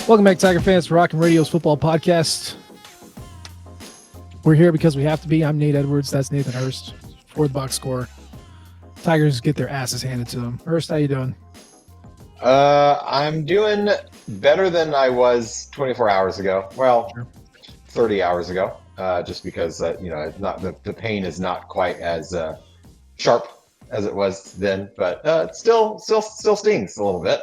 Welcome back, Tiger fans, to Rockin' Radio's football podcast. We're here because we have to be. I'm Nate Edwards. That's Nathan Hurst for the box score. Tigers get their asses handed to them. Hurst, how you doing? I'm doing better than I was 24 hours ago. Well, Sure. 30 hours ago. Just because it's not the pain is not quite as sharp as it was then, but it still stings a little bit.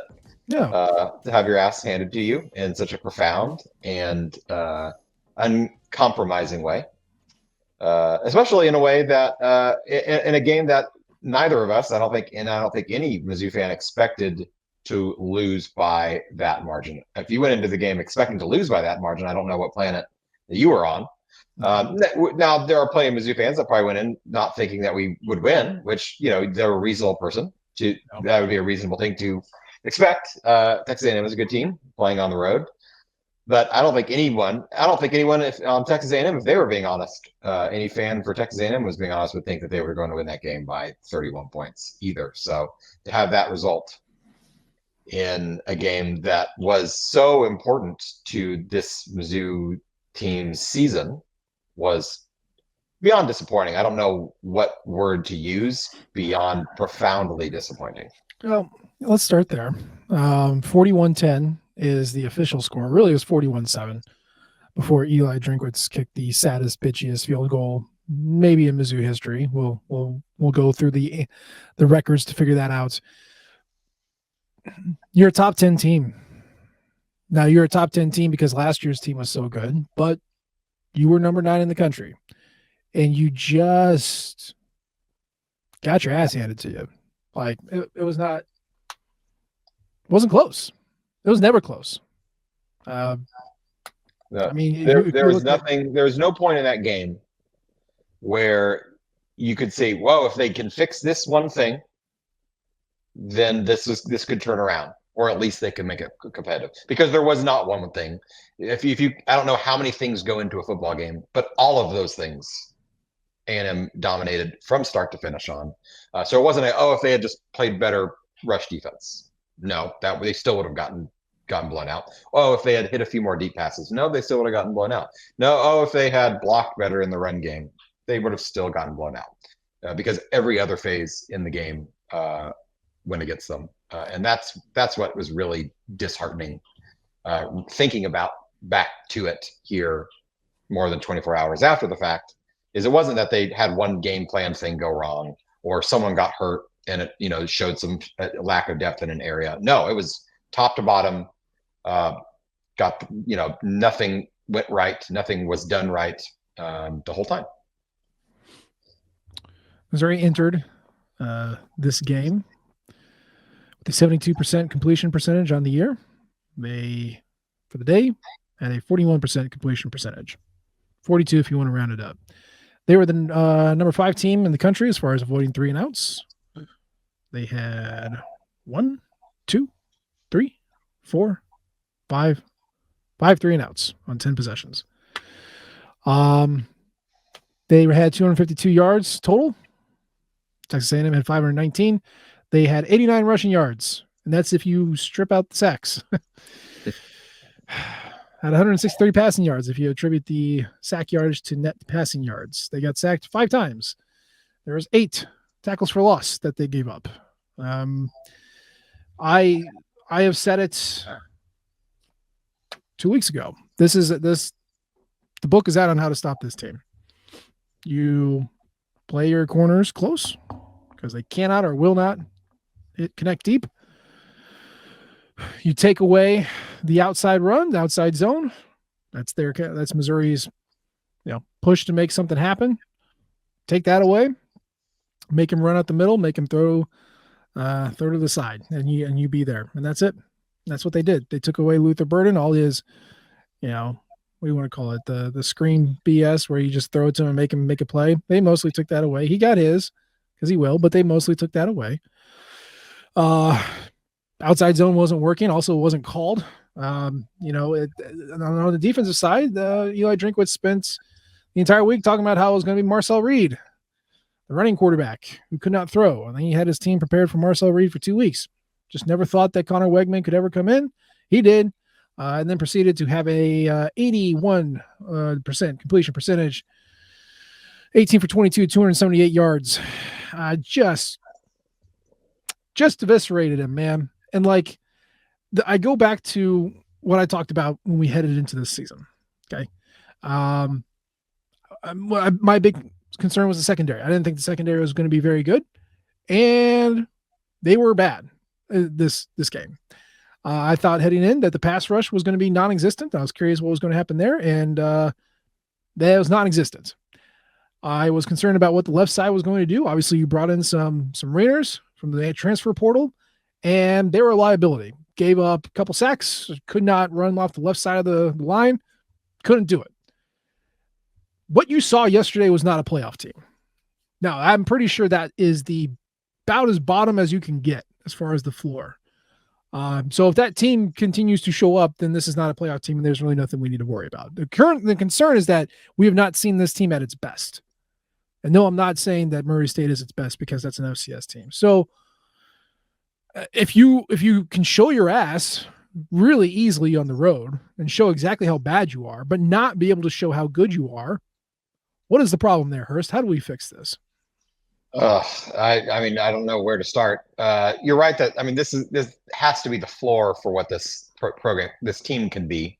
Yeah. To have your ass handed to you in such a profound and uncompromising way, especially in a way that in a game that neither of us, I don't think any Mizzou fan expected to lose by that margin. If you went into the game expecting to lose by that margin, I don't know what planet that you were on. Now, there are plenty of Mizzou fans that probably went in not thinking that we would win, which, they're a reasonable person. That would be a reasonable thing to expect. Texas A&M is a good team playing on the road. But I don't think anyone on Texas A&M, if they were being honest, any fan for Texas A&M was being honest, would think that they were going to win that game by 31 points either. So to have that result in a game that was so important to this Mizzou team's season was beyond disappointing. I don't know what word to use beyond profoundly disappointing. Well, let's start there. 41-10 is the official score. Really, it was 41-7 before Eli Drinkwitz kicked the saddest, bitchiest field goal maybe in Mizzou history. We'll go through the records to figure that out. You're a top 10 team. Now, you're a top 10 team because last year's team was so good, but you were number 9 in the country, and you just got your ass handed to you. Like, it wasn't close. It was never close. No. I mean, there was no point in that game where you could say, "Whoa, if they can fix this one thing, then this could turn around, or at least they can make it competitive." Because there was not one thing. If you, I don't know how many things go into a football game, but all of those things A&M dominated from start to finish on. So it wasn't if they had just played better rush defense. No, that they still would have gotten blown out. Oh, if they had hit a few more deep passes. No, they still would have gotten blown out. No, if they had blocked better in the run game, they would have still gotten blown out because every other phase in the game went against them. And that's what was really disheartening thinking about back to it here more than 24 hours after the fact. Is it wasn't that they had one game plan thing go wrong or someone got hurt and it showed some lack of depth in an area. No, it was top to bottom. Nothing went right. Nothing was done right the whole time. Missouri entered this game with a 72% completion percentage on the year. They, for the day, had a 41% completion percentage. 42 if you want to round it up. They were the number 5 team in the country as far as avoiding 3 and outs. They had 1, 2, 3, 4, 5 3 and outs on 10 possessions. They had 252 yards total. Texas A&M had 519. They had 89 rushing yards, and that's if you strip out the sacks. Had 163 passing yards if you attribute the sack yardage to net passing yards. They got sacked 5 times. There was 8 tackles for loss that they gave up. I have said it 2 weeks ago. The book is out on how to stop this team. You play your corners close because they cannot or will not connect deep. You take away the outside run, the outside zone. That's Missouri's, push to make something happen. Take that away. Make him run out the middle. Make him throw to the side, and you be there, and that's it. That's what they did. They took away Luther Burden, all his, what do you want to call it, the screen BS where you just throw it to him and make him make a play. They mostly took that away. He got his because he will, but they mostly took that away. Outside zone wasn't working. Also, wasn't called. On the defensive side, Eli Drinkwitz spent the entire week talking about how it was going to be Marcel Reed, the running quarterback who could not throw. And then he had his team prepared for Marcel Reed for 2 weeks. Just never thought that Conor Wegman could ever come in. He did. and then proceeded to have a 81% completion percentage, 18 for 22, 278 yards. Just eviscerated him, man. And like, I go back to what I talked about when we headed into this season. Okay. My big concern was the secondary. I didn't think the secondary was going to be very good, and they were bad this game. I thought heading in that the pass rush was going to be non-existent. I was curious what was going to happen there, and that was non-existent. I was concerned about what the left side was going to do. Obviously, you brought in some Rainers from the transfer portal, and they were a liability. Gave up a couple sacks, could not run off the left side of the line, couldn't do it. What you saw yesterday was not a playoff team. Now, I'm pretty sure that is about as bottom as you can get as far as the floor. So if that team continues to show up, then this is not a playoff team, and there's really nothing we need to worry about. The concern is that we have not seen this team at its best. And no, I'm not saying that Murray State is its best because that's an FCS team. So if you can show your ass really easily on the road and show exactly how bad you are, but not be able to show how good you are, what is the problem there, Hurst? How do we fix this? I mean, I don't know where to start. You're right that, I mean, this has to be the floor for what this program, this team can be.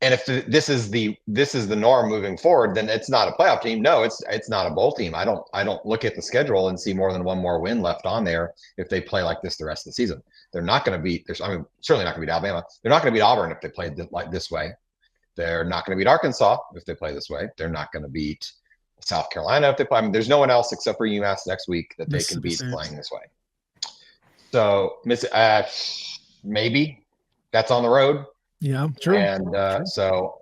And if this is the norm moving forward, then it's not a playoff team. No, it's not a bowl team. I don't look at the schedule and see more than one more win left on there if they play like this the rest of the season. They're not going to beat. Certainly not going to beat Alabama. They're not going to beat Auburn if they play like this way. They're not going to beat Arkansas if they play this way. They're not going to beat South Carolina if they play. I mean, there's no one else except for UMass next week that they can beat playing this way. So, maybe that's on the road. Yeah, true. And true. So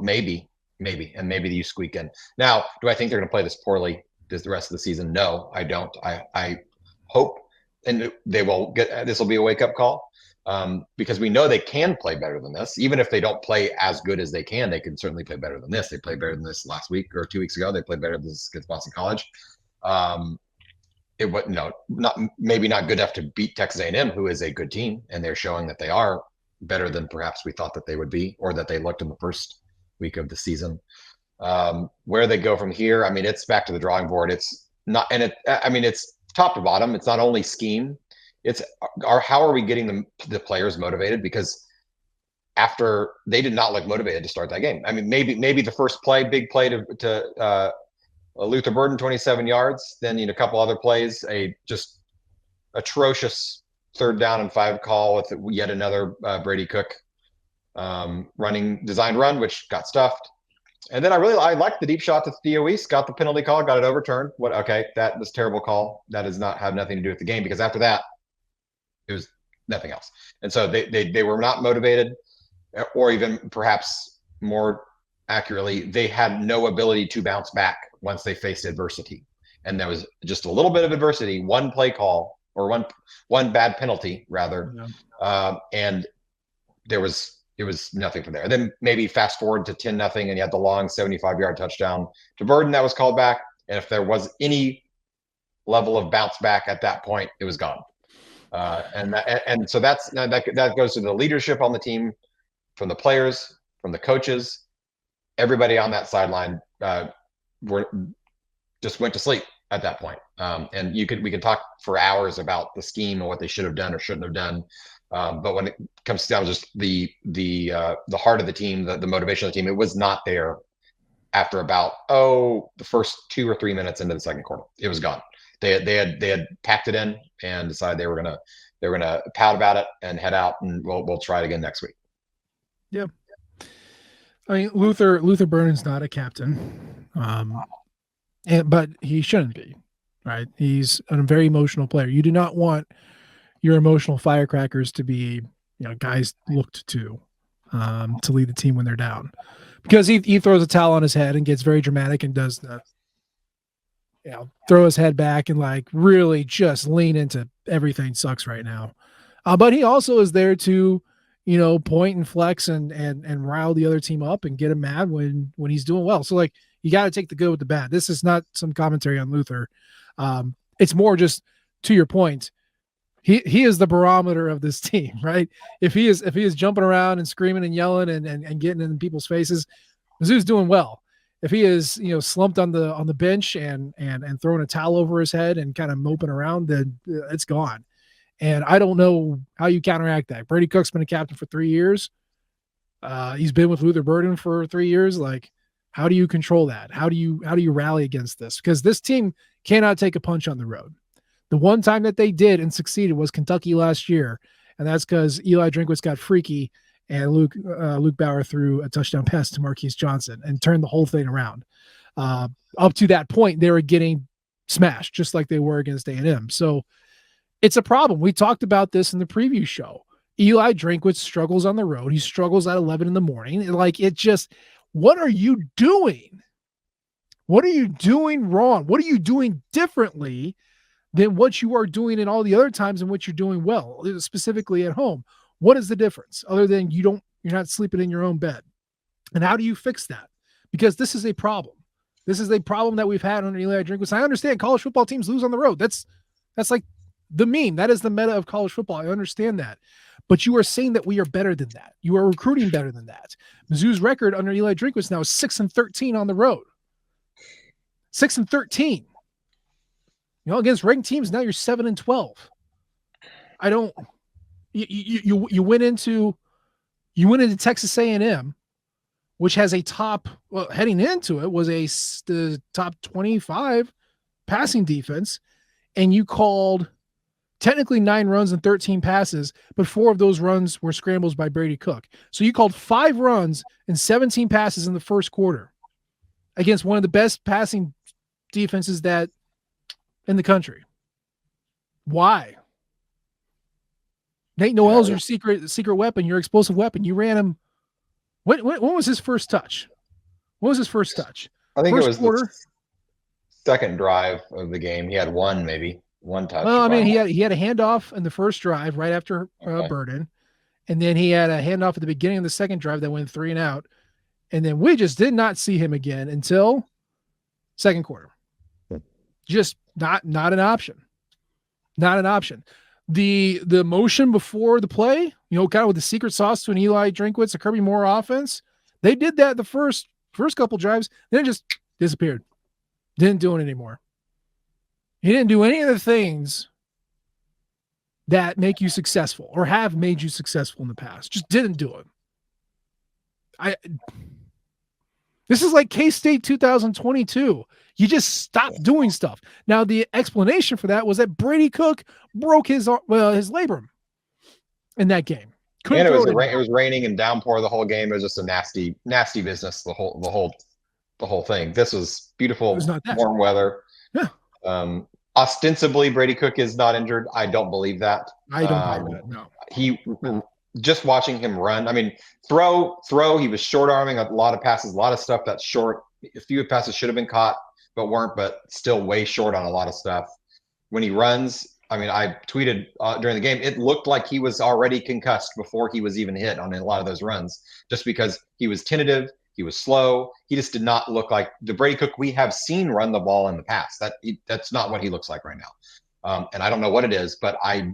maybe, and maybe you squeak in. Now, do I think they're going to play this poorly the rest of the season? No, I don't. I hope, and they will get. This will be a wake up call. Because we know they can play better than this. Even if they don't play as good as they can certainly play better than this. They played better than this last week or 2 weeks ago. They played better than this against Boston College. It was maybe not good enough to beat Texas A&M, who is a good team, and they're showing that they are better than perhaps we thought that they would be, or that they looked in the first week of the season. Where they go from here, I mean, it's back to the drawing board. It's not, and it's top to bottom. It's not only scheme. It's how are we getting the players motivated? Because after they did not look motivated to start that game. I mean, maybe the first big play to Luther Burden, 27 yards. Then a couple other plays, a just atrocious 3rd down and 5 call with yet another Brady Cook designed run, which got stuffed. And then I liked the deep shot to Theo East, got the penalty call, got it overturned. That was a terrible call. That does not have nothing to do with the game, because after that, it was nothing else. And so they were not motivated, or even perhaps more accurately, they had no ability to bounce back once they faced adversity. And there was just a little bit of adversity, one play call or one bad penalty rather. Yeah. And it was nothing from there. And then maybe fast forward to 10-0, and you had the long 75-yard touchdown to Burden that was called back. And if there was any level of bounce back at that point, it was gone. And so that goes to the leadership on the team, from the players, from the coaches, everybody on that sideline just went to sleep at that point. And we can talk for hours about the scheme and what they should have done or shouldn't have done. But when it comes down to just the heart of the team, the motivation of the team, it was not there after about the first 2 or 3 minutes into the second quarter. It was gone. They had packed it in and decided they were gonna pout about it and head out, and we'll try it again next week. Yeah, I mean, Luther Burden's not a captain, but he shouldn't be, right? He's a very emotional player. You do not want your emotional firecrackers to be guys looked to lead the team when they're down, because he throws a towel on his head and gets very dramatic and does the throw his head back and really just lean into everything sucks right now. But he also is there to, point and flex and rile the other team up and get him mad when he's doing well. So you got to take the good with the bad. This is not some commentary on Luther. It's more just to your point. He is the barometer of this team, right? If he is jumping around and screaming and yelling and getting in people's faces, Mizzou's doing well. If he is, slumped on the bench and throwing a towel over his head and kind of moping around, then it's gone. And I don't know how you counteract that. Brady Cook's been a captain for 3 years. He's been with Luther Burden for 3 years. Like, how do you control that? How do you rally against this? Because this team cannot take a punch on the road. The one time that they did and succeeded was Kentucky last year, and that's because Eli Drinkwitz got freaky and Luke Bauer threw a touchdown pass to Marquise Johnson and turned the whole thing around. Up to that point, they were getting smashed just like they were against A&M. So it's a problem. We talked about this in the preview show. Eli Drinkwitz struggles on the road. He struggles at 11 in the morning. Like, it just, what are you doing? What are you doing wrong? What are you doing differently than what you are doing in all the other times in which you're doing well, specifically at home? What is the difference other than you're not sleeping in your own bed? And how do you fix that? Because this is a problem. This is a problem that we've had under Eli Drinkwitz. I understand college football teams lose on the road. That's like the meme. That is the meta of college football. I understand that. But you are saying that we are better than that. You are recruiting better than that. Mizzou's record under Eli Drinkwitz now is 6-13 on the road. 6-13. Against ranked teams, now you're 7-12. I don't. You went into Texas A&M, which has a top. Well, heading into it was the top 25 passing defense, and you called technically 9 runs and 13 passes, but 4 of those runs were scrambles by Brady Cook. So you called 5 runs and 17 passes in the first quarter against one of the best passing defenses in the country. Why? Nate Noel's your secret weapon, your explosive weapon. You ran him. When was his first touch? What was his first touch? I think first it was quarter. The second drive of the game. He had one touch. Well, I mean, he had a handoff in the first drive right after Burden, and then he had a handoff at the beginning of the second drive that went 3 and out, and then we just did not see him again until second quarter. Just not an option. Not an option. The motion before the play, kind of with the secret sauce to an Eli Drinkwitz, a Kirby Moore offense, they did that the first couple drives, then it just disappeared. Didn't do it anymore. He didn't do any of the things that make you successful or have made you successful in the past. Just didn't do it. This is like K-State 2022. You just stopped doing stuff. Now, the explanation for that was that Brady Cook broke his labrum in that game. And it was raining and downpour the whole game. It was just a nasty business. The whole thing. This was beautiful, warm weather. Yeah. Ostensibly, Brady Cook is not injured. I don't believe that. I don't believe that. No. He just watching him run. I mean, throw. He was short arming a lot of passes, a lot of stuff that's short. A few passes should have been caught, but weren't. But still, way short on a lot of stuff. When he runs, I mean, I tweeted during the game, it looked like he was already concussed before he was even hit on a lot of those runs, just because he was tentative. He was slow. He just did not look like the Brady Cook we have seen run the ball in the past. That's not what he looks like right now. And I don't know what it is, but I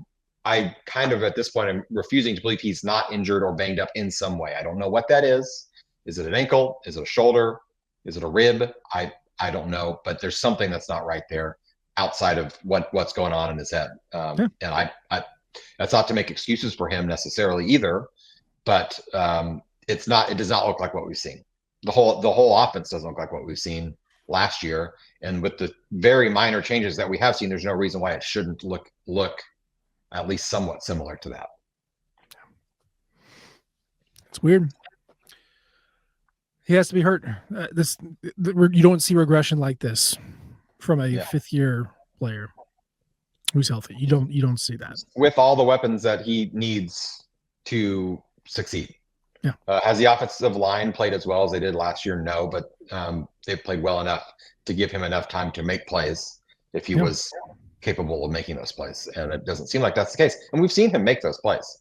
kind of at this point am refusing to believe he's not injured or banged up in some way. I don't know what that is. Is it an ankle? Is it a shoulder? Is it a rib? I don't know, but there's something that's not right there outside of what's going on in his head. And I that's not to make excuses for him necessarily either, but it does not look like what we've seen. The whole offense doesn't look like what we've seen last year. And with the very minor changes that we have seen, there's no reason why it shouldn't look at least somewhat similar to that. It's weird. He has to be hurt. You don't see regression like this from a fifth-year player who's healthy. You don't see that with all the weapons that he needs to succeed. Yeah. Has the offensive line played as well as they did last year? No, but they've played well enough to give him enough time to make plays if he was capable of making those plays. And it doesn't seem like that's the case. And we've seen him make those plays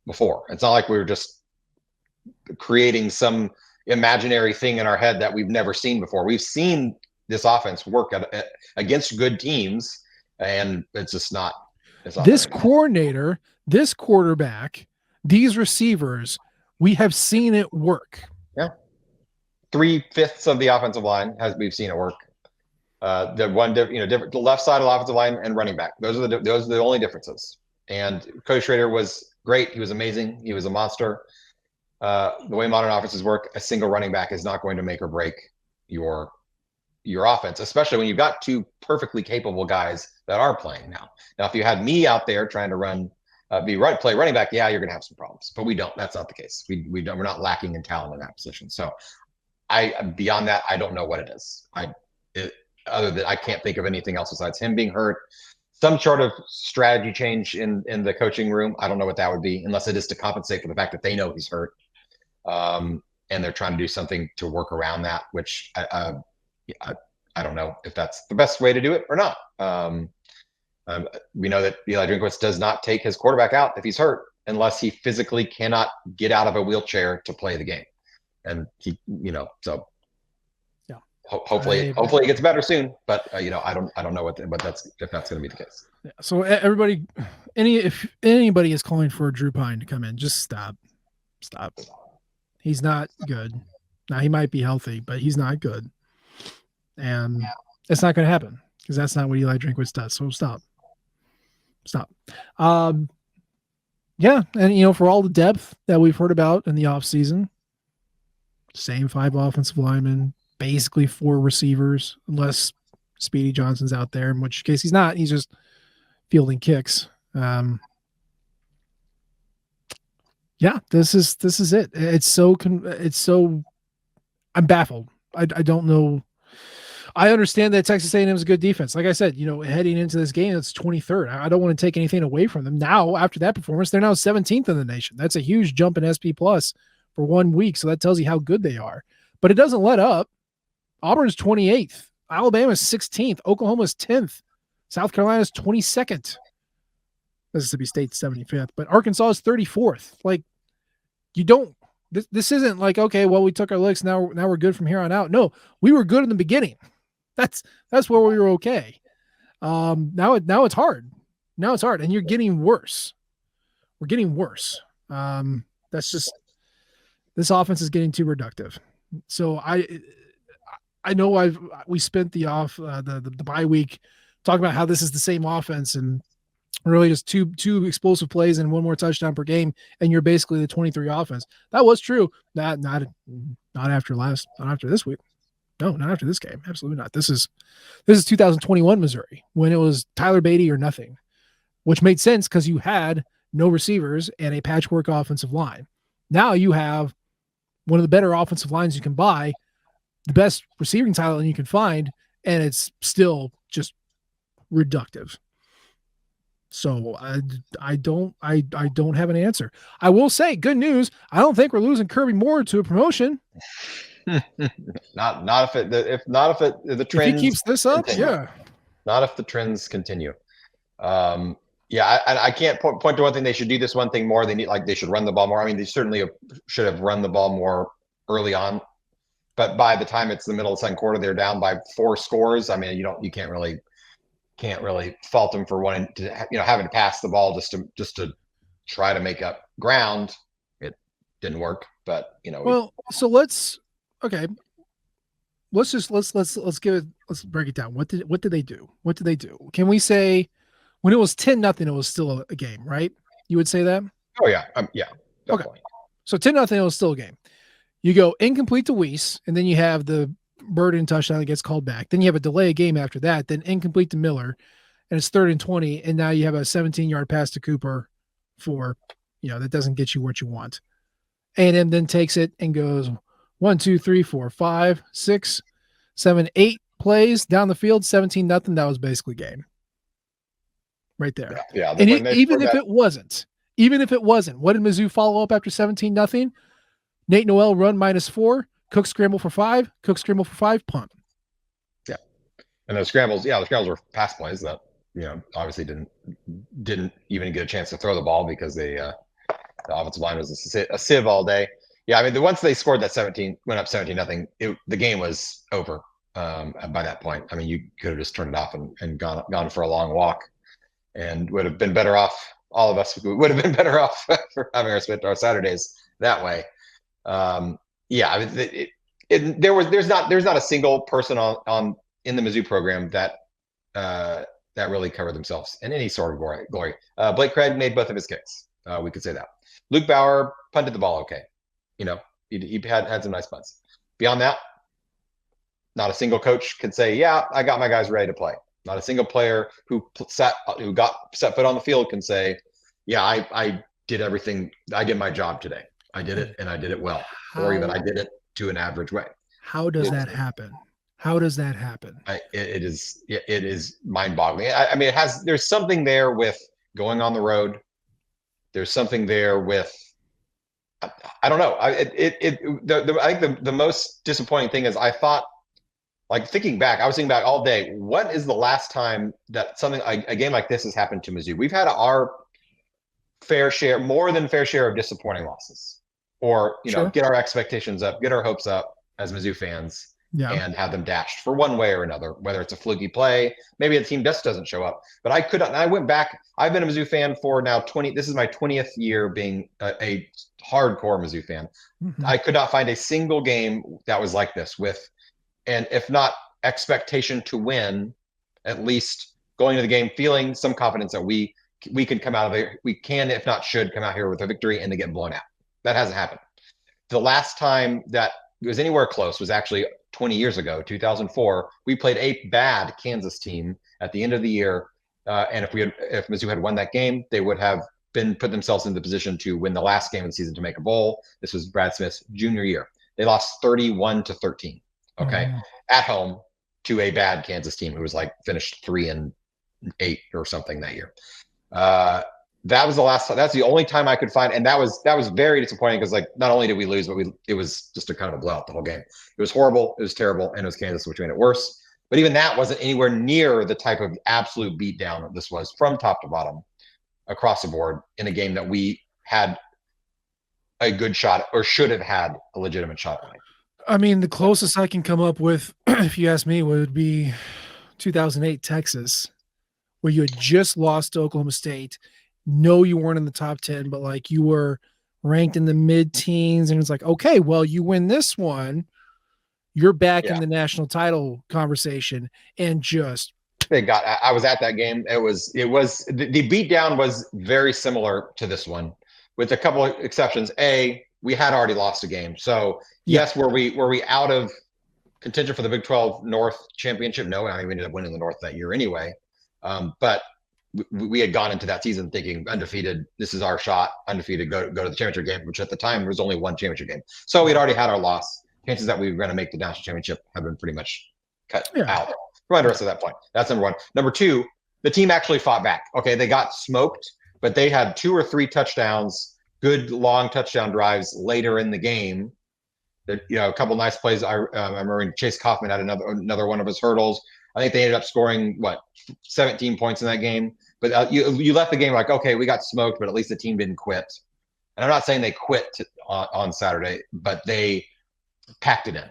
before. It's not like we were just creating some imaginary thing in our head that we've never seen before. We've seen this offense work against good teams, and it's just not This coordinator, this quarterback, these receivers, we have seen it work. Yeah. 3/5 of the offensive line we've seen it work. The left side of the offensive line and running back. Those are the only differences. And Coach Schrader was great. He was amazing. He was a monster. The way modern offenses work, a single running back is not going to make or break your offense, especially when you've got two perfectly capable guys that are playing now. Now, if you had me out there trying to play running back, yeah, you're going to have some problems. But we don't. That's not the case. We're not lacking in talent in that position. So, beyond that, I don't know what it is. Other than I can't think of anything else besides him being hurt. Some sort of strategy change in the coaching room. I don't know what that would be, unless it is to compensate for the fact that they know he's hurt, and they're trying to do something to work around that. Which I don't know if that's the best way to do it or not. We know that Eli Drinkwitz does not take his quarterback out if he's hurt, unless he physically cannot get out of a wheelchair to play the game, and so. Hopefully it gets better soon, but I don't know if that's going to be the case. Yeah, so everybody, if anybody is calling for Drew Pine to come in, just stop. He's not good. Now he might be healthy, but he's not good, and it's not going to happen because that's not what Eli Drinkwitz does. So stop. Yeah, and for all the depth that we've heard about in the offseason, same 5 offensive linemen. Basically 4 receivers, unless Speedy Johnson's out there, in which case he's not. He's just fielding kicks. Yeah, this is it. It's so I'm baffled. I don't know. I understand that Texas A&M is a good defense. Like I said, heading into this game, it's 23rd. I don't want to take anything away from them. Now, after that performance, they're now 17th in the nation. That's a huge jump in SP plus for 1 week. So that tells you how good they are. But it doesn't let up. Auburn's 28th. Alabama's 16th. Oklahoma's 10th. South Carolina's 22nd. Mississippi State's 75th. But Arkansas is 34th. Like, you don't – this isn't like, okay, well, we took our licks. Now we're good from here on out. No, we were good in the beginning. That's where we were okay. Now it's hard. Now it's hard, and you're getting worse. We're getting worse. That's just – this offense is getting too reductive. So I know we spent the bye week talking about how this is the same offense and really just two explosive plays and 1 more touchdown per game, and you're basically the 23 offense. That was true. Not after this week. No, not after this game. Absolutely not. This is 2021 Missouri when it was Tyler Beatty or nothing, which made sense because you had no receivers and a patchwork offensive line. Now you have one of the better offensive lines you can buy, the best receiving talent you can find, and it's still just reductive. So I don't have an answer. I will say, good news. I don't think we're losing Kirby Moore to a promotion. not if the trends. If he keeps this up, continue. Yeah. Not if the trends continue. I can't point to one thing they should do. This one thing more. They should run the ball more. I mean, they certainly should have run the ball more early on. But by the time it's the middle of the second quarter, they're down by 4 scores. I mean, you can't really fault them for wanting to, having to pass the ball just to try to make up ground. It didn't work, but Well, so let's break it down. What did they do? What did they do? Can we say when it was 10-0, it was still a game, right? You would say that? Oh yeah. Yeah. Okay. So 10-0, it was still a game. You go incomplete to Weiss, and then you have the Burden touchdown that gets called back. Then you have a delay game after that, then incomplete to Miller, and it's 3rd and 20, and now you have a 17-yard pass to Cooper for, that doesn't get you what you want. A&M then takes it and goes 1, 2, 3, 4, 5, 6, 7, 8 plays down the field, 17-0. That was basically game. Right there. Yeah. And even if it wasn't, what did Mizzou follow up after 17-0? Nate Noel run -4, Cook scramble for 5, punt. Yeah. And the scrambles were pass plays that, obviously didn't even get a chance to throw the ball because the offensive line was a sieve all day. Yeah, I mean, once they scored that 17, went up 17-0, the game was over by that point. I mean, you could have just turned it off and gone for a long walk. and would have been better off. All of us would have been better off for having our Saturdays that way. Yeah, there's not a single person on in the Mizzou program that really covered themselves in any sort of glory. Blake Craig made both of his kicks. We could say that. Luke Bauer punted the ball okay. He had some nice punts. Beyond that, not a single coach could say, yeah, I got my guys ready to play. Not a single player who got set foot on the field can say, yeah, I did everything. I did my job today. I did it, and I did it well. Or even I did it to an average way. How does that happen? How does that happen? It is mind-boggling. I mean, there's something there with going on the road. There's something there with, I don't know. I think the most disappointing thing is I thought, like thinking back, I was thinking back all day. What is the last time that a game like this has happened to Mizzou? We've had our fair share, more than fair share of disappointing losses, or get our expectations up, get our hopes up as Mizzou fans, and have them dashed for one way or another. Whether it's a fluky play, maybe a team just doesn't show up. But I went back. I've been a Mizzou fan for now 20. This is my 20th year being a hardcore Mizzou fan. Mm-hmm. I could not find a single game that was like this with. And if not expectation to win, at least going to the game feeling some confidence that we can come out of it. We can, if not should, come out here with a victory and to get blown out. That hasn't happened. The last time that it was anywhere close was actually 20 years ago, 2004. We played a bad Kansas team at the end of the year. And if Mizzou had won that game, they would have put themselves in the position to win the last game of the season to make a bowl. This was Brad Smith's junior year. They lost 31-13. Okay. At home to a bad Kansas team who was finished 3-8 or something that year. That was the last time. That's the only time I could find. And that was very disappointing because not only did we lose, but it was just a kind of a blowout the whole game. It was horrible. It was terrible. And it was Kansas, which made it worse. But even that wasn't anywhere near the type of absolute beatdown that this was from top to bottom across the board in a game that we had a good shot or should have had a legitimate shot at. I mean, the closest I can come up with, if you ask me, would be 2008 Texas, where you had just lost to Oklahoma State. No, you weren't in the top 10, but you were ranked in the mid-teens, and it's okay, well, you win this one, you're back in the national title conversation, and just I was at that game. It was the beatdown was very similar to this one, with a couple of exceptions. We had already lost a game, so yes, were we out of contention for the Big 12 North championship? No, we ended up winning the North that year anyway. But we had gone into that season thinking undefeated. This is our shot, undefeated. Go to the championship game, which at the time was only one championship game. So we'd already had our loss. Chances that we were going to make the national championship have been pretty much cut out from the rest of that point. That's number one. Number two, the team actually fought back. Okay, they got smoked, but they had 2 or 3 touchdowns. Good long touchdown drives later in the game. A couple nice plays. I remember Chase Kaufman had another one of his hurdles. I think they ended up scoring 17 points in that game. But you left the game okay, we got smoked, but at least the team didn't quit. And I'm not saying they quit on Saturday, but they packed it in.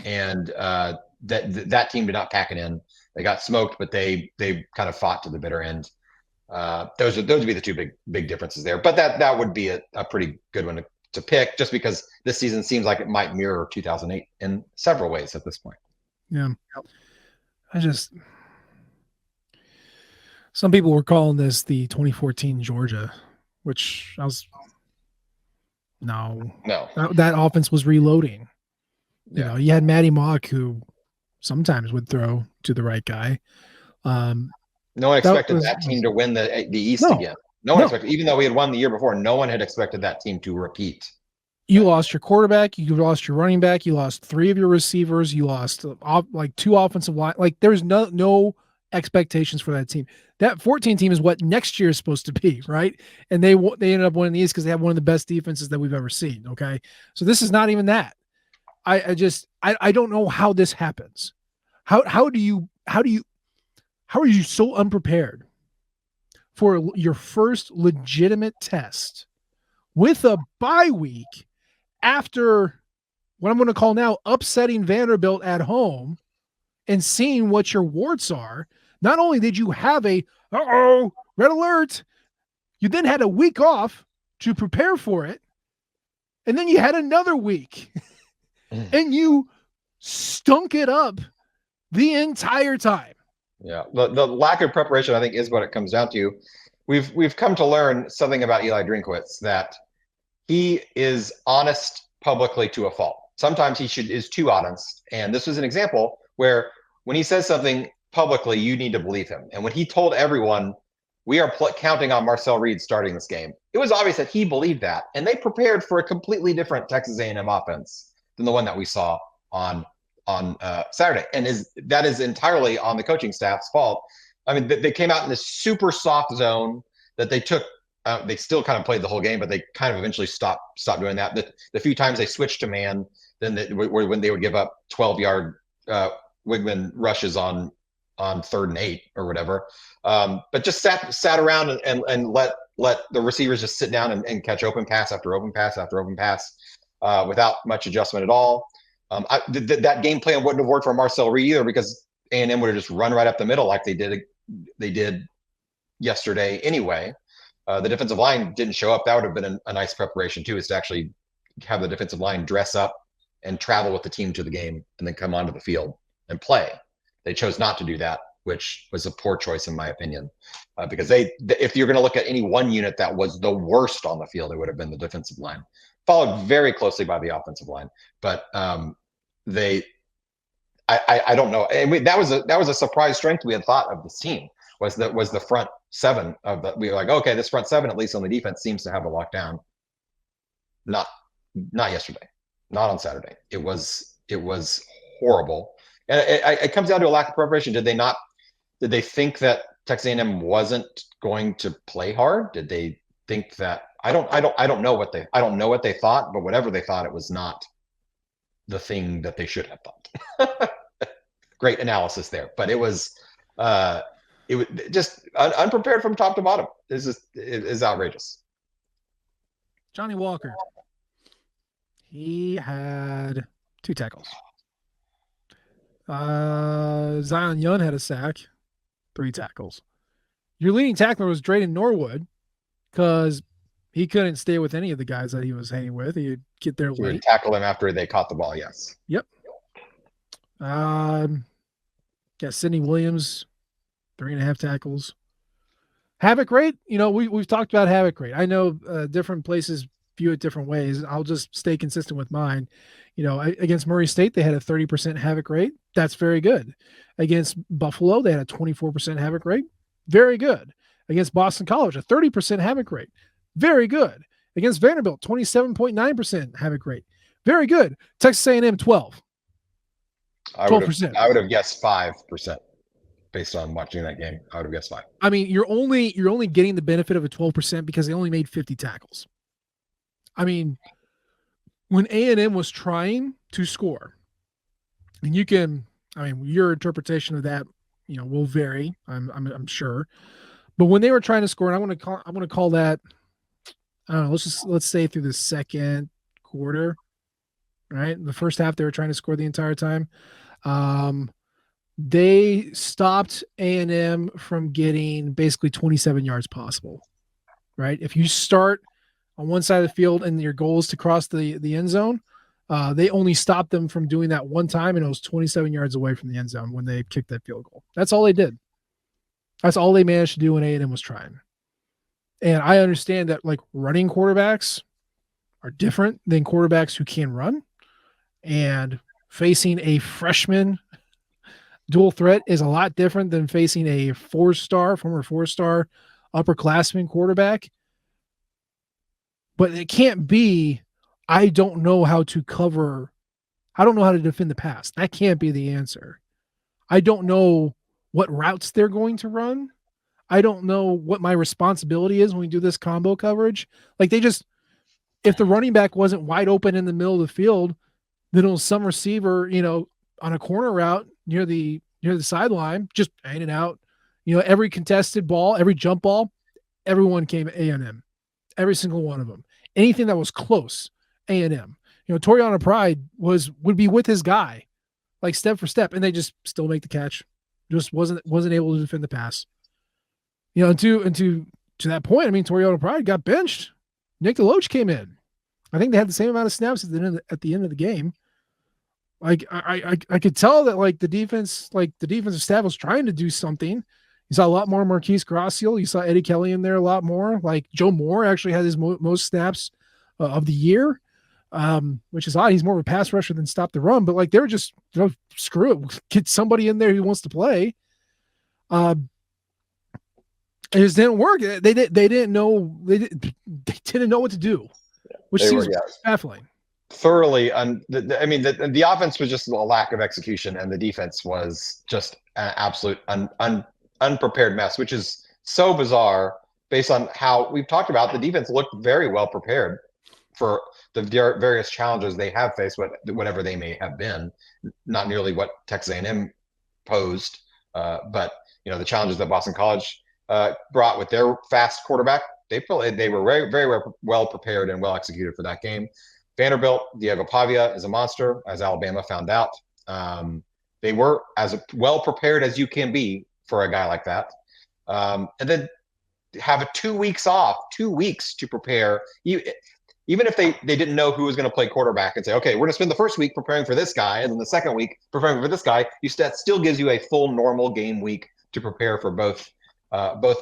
And that team did not pack it in. They got smoked, but they kind of fought to the bitter end. Those would be the two big differences there. But that would be a pretty good one to pick, just because this season seems like it might mirror 2008 in several ways at this point. Yeah. Some people were calling this the 2014 Georgia, which no. That offense was reloading. You had Matty Mock, who sometimes would throw to the right guy. No one expected that team to win the East again. No one expected, even though we had won the year before, no one had expected that team to repeat. You lost your quarterback, you lost your running back, you lost 3 of your receivers, you lost 2 offensive line. There's no expectations for that team. That 14 team is what next year is supposed to be, right? And they ended up winning the East because they have one of the best defenses that we've ever seen. Okay, so this is not even that. I don't know how this happens. How are you so unprepared for your first legitimate test with a bye week after what I'm going to call now upsetting Vanderbilt at home and seeing what your warts are, Not only did you have a red alert, you then had a week off to prepare for it, and then you had another week, and you stunk it up the entire time. Yeah, the lack of preparation, I think, is what it comes down to. We've come to learn something about Eli Drinkwitz, that he is honest publicly to a fault. Sometimes he is too honest, and this was an example where when he says something publicly, you need to believe him. And when he told everyone, we are counting on Marcel Reed starting this game, it was obvious that he believed that, and they prepared for a completely different Texas A&M offense than the one that we saw on Saturday. And that is entirely on the coaching staff's fault. I mean, they came out in this super soft zone that they took. They still kind of played the whole game, but they kind of eventually stopped doing that. The few times they switched to man, then when they would give up 12-yard Wegman rushes on 3rd and 8 or whatever, but just sat around and let the receivers just sit down and catch open pass after open pass after open pass without much adjustment at all. That game plan wouldn't have worked for Marcel Reed either, because A&M would have just run right up the middle like they did yesterday anyway. The defensive line didn't show up. That would have been a nice preparation too, is to actually have the defensive line dress up and travel with the team to the game and then come onto the field and play. They chose not to do that, which was a poor choice in my opinion, because if you're going to look at any one unit that was the worst on the field, it would have been the defensive line, followed very closely by the offensive line. But I don't know. And that was a surprise strength we had thought of this team, was the front seven of the. We were like, okay, this front seven, at least on the defense, seems to have a lockdown. Not yesterday, not on Saturday. It was horrible, and it comes down to a lack of preparation. Did they think that Texas A&M wasn't going to play hard? Did they think that? I don't know what they thought, but whatever they thought, it was not the thing that they should have thought. Great analysis there, but it was just unprepared from top to bottom. It is outrageous. Johnny Walker, he had 2 tackles. Zion Young had a sack, 3 tackles. Your leading tackler was Drayden Norwood, because he couldn't stay with any of the guys that he was hanging with. He'd get there late. You would tackle him after they caught the ball, yes. Yep. Sidney Williams, 3.5 tackles. Havoc rate, we've talked about havoc rate. I know different places view it different ways. I'll just stay consistent with mine. Against Murray State, they had a 30% havoc rate. That's very good. Against Buffalo, they had a 24% havoc rate. Very good. Against Boston College, a 30% havoc rate. Very good. Against Vanderbilt, 27.9% havoc rate. Very good. Texas A&M, 12. 12%. I would have guessed 5% based on watching that game. I would have guessed 5. I mean, you're only getting the benefit of a 12% because they only made 50 tackles. I mean, when A&M was trying to score, and your interpretation of that, will vary. I'm sure, but when they were trying to score, and I want to call that, I don't know. Let's say through the second quarter, right? The first half they were trying to score the entire time. They stopped A&M from getting basically 27 yards possible, right? If you start on one side of the field and your goal is to cross the end zone, they only stopped them from doing that one time, and it was 27 yards away from the end zone when they kicked that field goal. That's all they did. That's all they managed to do when A&M was trying. And I understand that running quarterbacks are different than quarterbacks who can run, and facing a freshman dual threat is a lot different than facing a former 4-star upperclassman quarterback. But it can't be, I don't know how to defend the pass. That can't be the answer. I don't know what routes they're going to run. I don't know what my responsibility is when we do this combo coverage. If the running back wasn't wide open in the middle of the field, then it was some receiver, on a corner route near the sideline, just hanging out. Every contested ball, every jump ball, everyone came A&M. Every single one of them. Anything that was close, A&M. Toriana Pride would be with his guy, step for step, and they just still make the catch. just wasn't able to defend the pass. You know, and to that point, I mean, Toriano Pride got benched. Nick DeLoach came in. I think they had the same amount of snaps at the end of the game. Like I could tell that like the defensive staff was trying to do something. You saw a lot more Marquise Gracial. You saw Eddie Kelly in there a lot more. Like Joe Moore actually had his most snaps of the year, which is odd. He's more of a pass rusher than stop the run. But like they were just, you know, screw it, get somebody in there who wants to play. It just didn't work. They didn't know what to do, which seems baffling. Thoroughly, the offense was just a lack of execution, and the defense was just an absolute unprepared mess, which is so bizarre based on how we've talked about. The defense looked very well prepared for the various challenges they have faced, whatever they may have been. Not nearly what Texas A&M posed, but you know, the challenges that Boston College brought with their fast quarterback. They were very, very well prepared and well executed for that game. Vanderbilt, Diego Pavia is a monster, as Alabama found out. They were as well prepared as you can be for a guy like that. And then have 2 weeks off, 2 weeks to prepare. Even if they didn't know who was going to play quarterback, and say, okay, we're going to spend the first week preparing for this guy, and then the second week preparing for this guy, that still gives you a full normal game week to prepare for both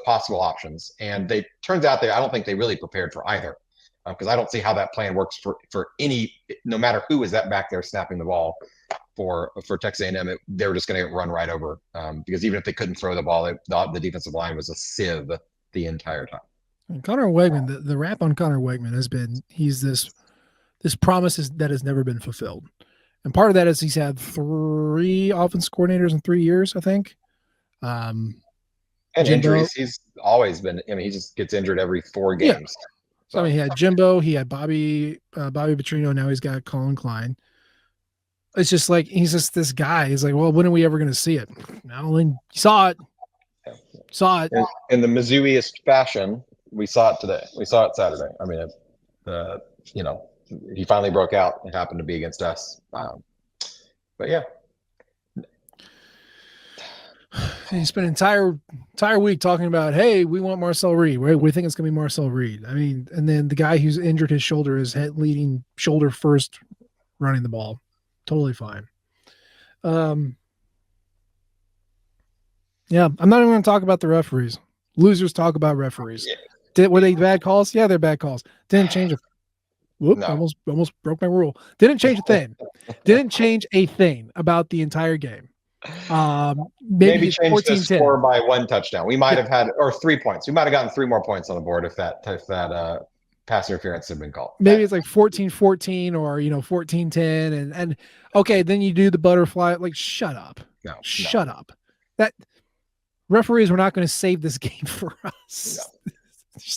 possible options. And turns out I don't think they really prepared for either. Because I don't see how that plan works for any, no matter who is that back there snapping the ball for Texas A&M. They were just going to get run right over, because even if they couldn't throw the ball, the defensive line was a sieve the entire time. And Conor Wegman, the rap on Conor Wegman has been he's this promise that has never been fulfilled, and part of that is he's had 3 offense coordinators in 3 years, I think. And injuries, he's always been. I mean, he just gets injured every 4 games. Yeah. So, I mean, he had Jimbo, he had Bobby Petrino, now he's got Colin Klein. It's just like, he's just this guy. He's like, well, when are we ever going to see it? No, and you saw it. Saw it. In the Mizzouiest fashion, we saw it today. We saw it Saturday. I mean, you know, he finally broke out. It happened to be against us. But yeah. He spent an entire week talking about, hey, we want Marcel Reed. We think it's going to be Marcel Reed. I mean, and then the guy who's injured his shoulder is leading shoulder first running the ball. Totally fine. Yeah, I'm not even going to talk about the referees. Losers talk about referees. Were they bad calls? Yeah, they're bad calls. Didn't change it. Whoop, no. Almost broke my rule. Didn't change a thing. Didn't change a thing about the entire game. Maybe change the score by 1 touchdown. We might have had, or 3 points. We might have gotten 3 more points on the board if that pass interference had been called. Maybe it's like 14-14 or 14-10 and okay, then you do the butterfly. Like, shut up. Shut up. That referees were not going to save this game for us. No.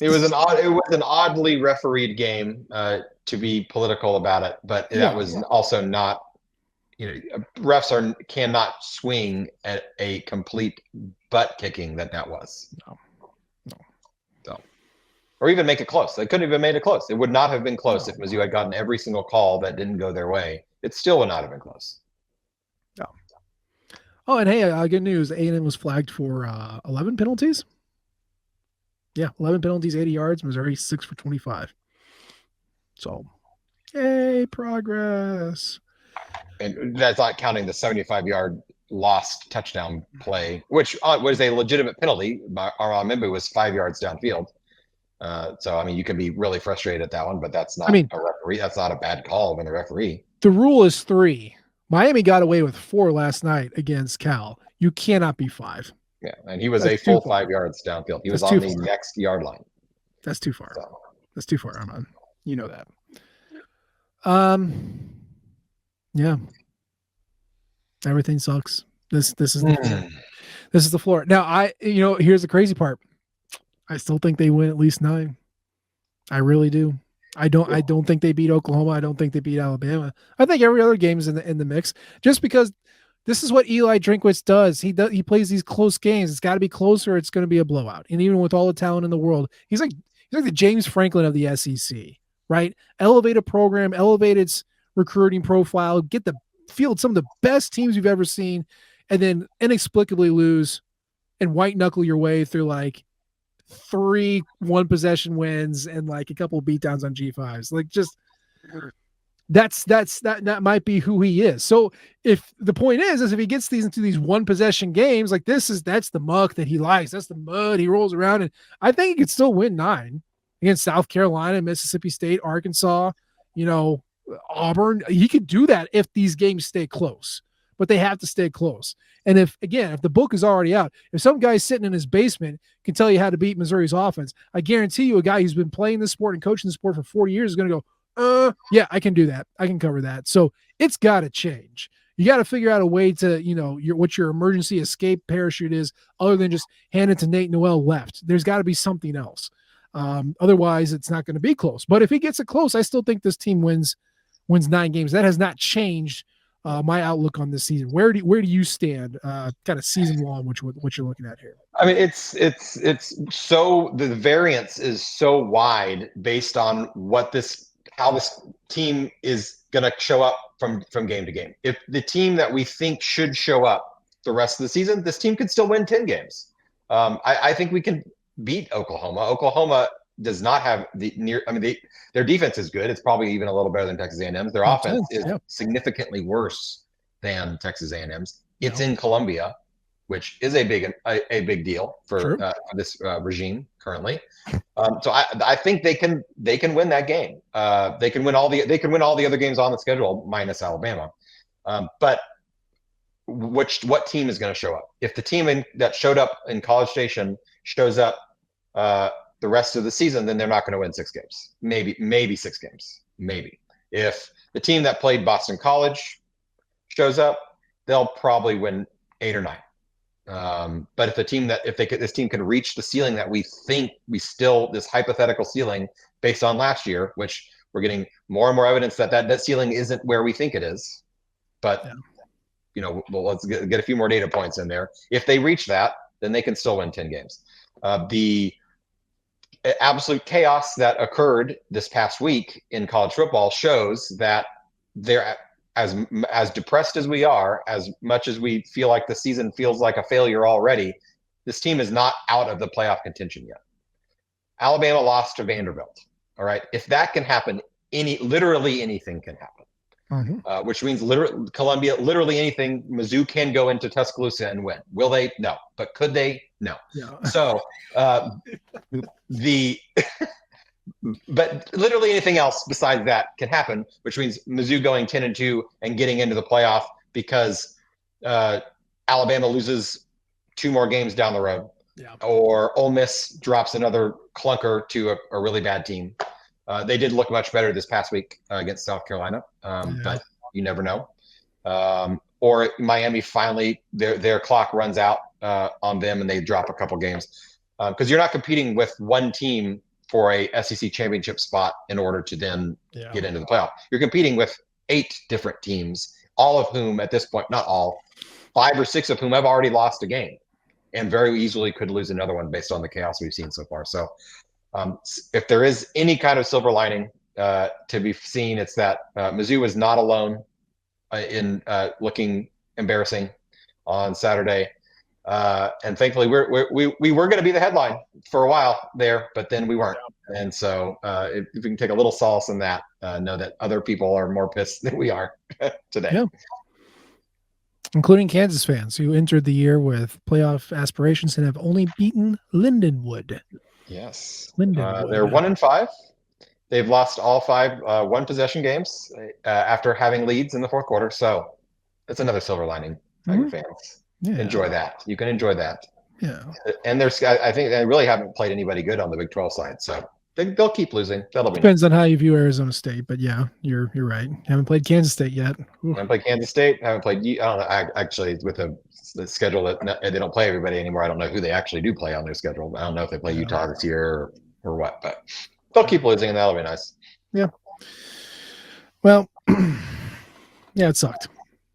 It was an oddly refereed game, to be political about it, but that was also not. Refs cannot swing at a complete butt kicking that was. No. Or even make it close. They couldn't have even made it close. It would not have been close if Mizzou had gotten every single call that didn't go their way. It still would not have been close. No. Oh, and hey, good news. A&M was flagged for 11 penalties. Yeah, 11 penalties, 80 yards. Missouri 6 for 25. So, yay, progress. And that's not counting the 75-yard lost touchdown play, which was a legitimate penalty. Aramimbu was 5 yards downfield. So, I mean, you can be really frustrated at that one, but that's not a referee. That's not a bad call when the referee. The rule is 3. Miami got away with 4 last night against Cal. You cannot be 5. Yeah, and he was a full 5 yards downfield. He was on the next yard line. That's too far. So. That's too far, Armand. You know that. Yeah. Everything sucks. This is the floor. Now here's the crazy part. I still think they win at least 9. I really do. I don't think they beat Oklahoma. I don't think they beat Alabama. I think every other game is in the mix, just because this is what Eli Drinkwitz does. He plays these close games. It's got to be closer. It's going to be a blowout. And even with all the talent in the world, he's like the James Franklin of the SEC, right? Elevate a program, elevate its recruiting profile, get the field some of the best teams you've ever seen, and then inexplicably lose and white knuckle your way through like 3 1-possession wins and like a couple of beatdowns on G5s. Like just that might be who he is. So if the point is if he gets these into these 1-possession games, like that's the muck that he likes. That's the mud he rolls around in. I think he could still win 9 against South Carolina, Mississippi State, Arkansas, Auburn. He could do that if these games stay close, but they have to stay close. And if the book is already out, if some guy sitting in his basement can tell you how to beat Missouri's offense, I guarantee you a guy who's been playing this sport and coaching the sport for 40 years is going to go, yeah, I can do that. I can cover that. So it's got to change. You got to figure out a way to, what your emergency escape parachute is other than just hand it to Nate Noel left. There's got to be something else. Otherwise it's not going to be close. But if he gets it close, I still think this team wins 9 games. That has not changed my outlook on this season. Where do you stand kind of season long, what you're looking at here? I mean, it's so the variance is so wide based on how this team is going to show up from game to game. If the team that we think should show up the rest of the season, this team could still win 10 games. I think we can beat Oklahoma. Oklahoma does not have their defense is good. It's probably even a little better than Texas A&M's. Their offense is significantly worse than Texas A&M's. It's in Columbia, which is a big deal for this regime currently. So I think they can win that game. They can win all the other games on the schedule minus Alabama. But what team is going to show up? If the team that showed up in College Station shows up the rest of the season, then they're not going to win 6 games. Maybe 6 games. Maybe. If the team that played Boston College shows up, they'll probably win 8 or 9. But if this team can reach the ceiling that we think this hypothetical ceiling based on last year, which we're getting more and more evidence that ceiling isn't where we think it is. But let's get a few more data points in there. If they reach that, then they can still win 10 games. The absolute chaos that occurred this past week in college football shows that they're as depressed as we are, as much as we feel like the season feels like a failure already, this team is not out of the playoff contention yet. Alabama lost to Vanderbilt. All right. If that can happen, literally anything can happen. Mm-hmm. Which means Columbia, literally anything. Mizzou can go into Tuscaloosa and win. Will they? No. But could they? No. Yeah. So but literally anything else besides that can happen, which means Mizzou going 10-2 and getting into the playoff because Alabama loses 2 more games down the road, or Ole Miss drops another clunker to a really bad team. They did look much better this past week against South Carolina, but you never know. Or Miami finally their clock runs out on them and they drop a couple games because you're not competing with one team for a SEC championship spot in order to then get into the playoff. You're competing with 8 different teams, all of whom at this point, not all, 5 or 6 of whom have already lost a game and very easily could lose another one based on the chaos we've seen so far. So if there is any kind of silver lining to be seen, it's that Mizzou was not alone in looking embarrassing on Saturday. And thankfully we were going to be the headline for a while there, but then we weren't. And so if we can take a little solace in that, know that other people are more pissed than we are today. Yeah. Including Kansas fans who entered the year with playoff aspirations and have only beaten Lindenwood. Yes. Lindenwood. They're 1-5. They've lost all 5 1-possession games after having leads in the fourth quarter. So that's another silver lining, Tiger fans. Yeah. Enjoy that. You can enjoy that. Yeah. And I think they really haven't played anybody good on the Big 12 side. So they'll keep losing. Depends on how you view Arizona State, but yeah, you're right. Haven't played Kansas State yet. Haven't played Kansas State. Haven't played. I don't know. Actually, with the schedule that they don't play everybody anymore, I don't know who they actually do play on their schedule. I don't know if they play Utah this year or what, but they'll keep losing, and that'll be nice. Yeah. Well, yeah, it sucked.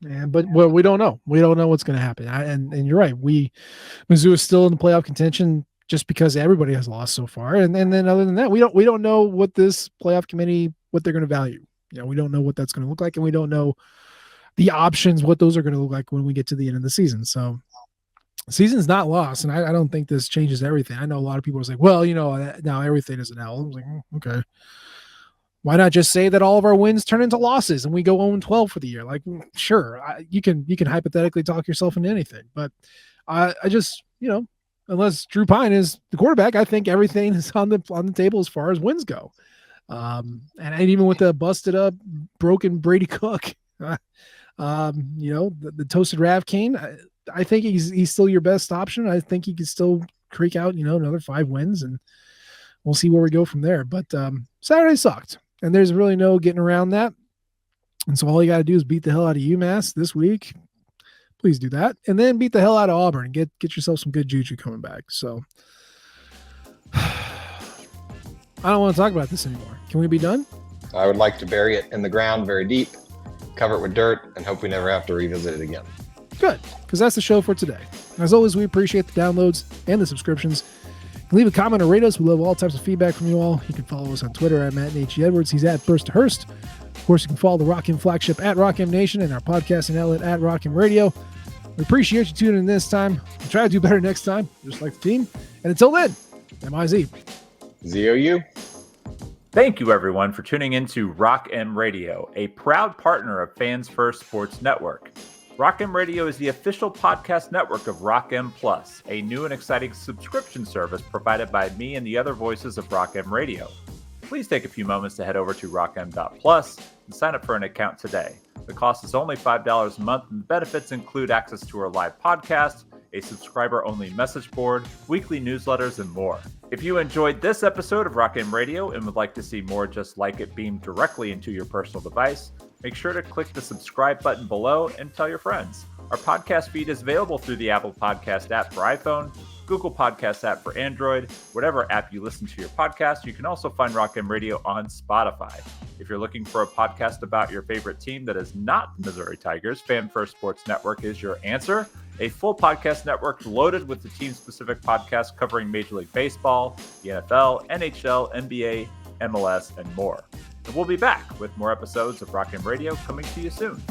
Yeah, but we don't know. We don't know what's going to happen. And you're right. Mizzou is still in the playoff contention just because everybody has lost so far. And then other than that, we don't know what this playoff committee, what they're going to value. We don't know what that's going to look like, and we don't know the options, what those are going to look like when we get to the end of the season. So the season's not lost, and I don't think this changes everything. I know a lot of people are like, well, now everything is an L. I was like, okay. Why not just say that all of our wins turn into losses and we go 0-12 for the year? Like, sure, you can hypothetically talk yourself into anything, but I just, unless Drew Pine is the quarterback, I think everything is on the table as far as wins go. And even with the busted up, broken Brady Cook, the toasted Rav Kane, I think he's still your best option. I think he can still creak out, another 5 wins, and we'll see where we go from there. But Saturday sucked, and there's really no getting around that. And so all you got to do is beat the hell out of UMass this week. Please do that, and then beat the hell out of Auburn and get yourself some good juju coming back. So I don't want to talk about this anymore. Can we be done? I would like to bury it in the ground very deep, cover it with dirt, and hope we never have to revisit it again. Good, because that's the show for today. As always, we appreciate the downloads and the subscriptions. Leave a comment or rate us. We love all types of feedback from you all. You can follow us on Twitter at Matt and H. Edwards. He's at Burst to Hurst. Of course, you can follow the Rock M flagship at Rock M Nation and our podcasting outlet at Rock M Radio. We appreciate you tuning in this time. We'll try to do better next time, just like the team. And until then, MIZ. ZOU. Thank you, everyone, for tuning in to Rock M Radio, a proud partner of Fans First Sports Network. Rock M Radio is the official podcast network of Rock M Plus, a new and exciting subscription service provided by me and the other voices of Rock M Radio. Please take a few moments to head over to rockm.plus and sign up for an account today. The cost is only $5 a month, and the benefits include access to our live podcast, a subscriber-only message board, weekly newsletters, and more. If you enjoyed this episode of Rock M Radio and would like to see more just like it beamed directly into your personal device, make sure to click the subscribe button below and tell your friends. Our podcast feed is available through the Apple Podcast app for iPhone, Google Podcast app for Android, whatever app you listen to your podcast. You can also find Rock M Radio on Spotify. If you're looking for a podcast about your favorite team that is not the Missouri Tigers, Fan First Sports Network is your answer. A full podcast network loaded with the team-specific podcasts covering Major League Baseball, the NFL, NHL, NBA, MLS, and more. And we'll be back with more episodes of Rock M Radio coming to you soon.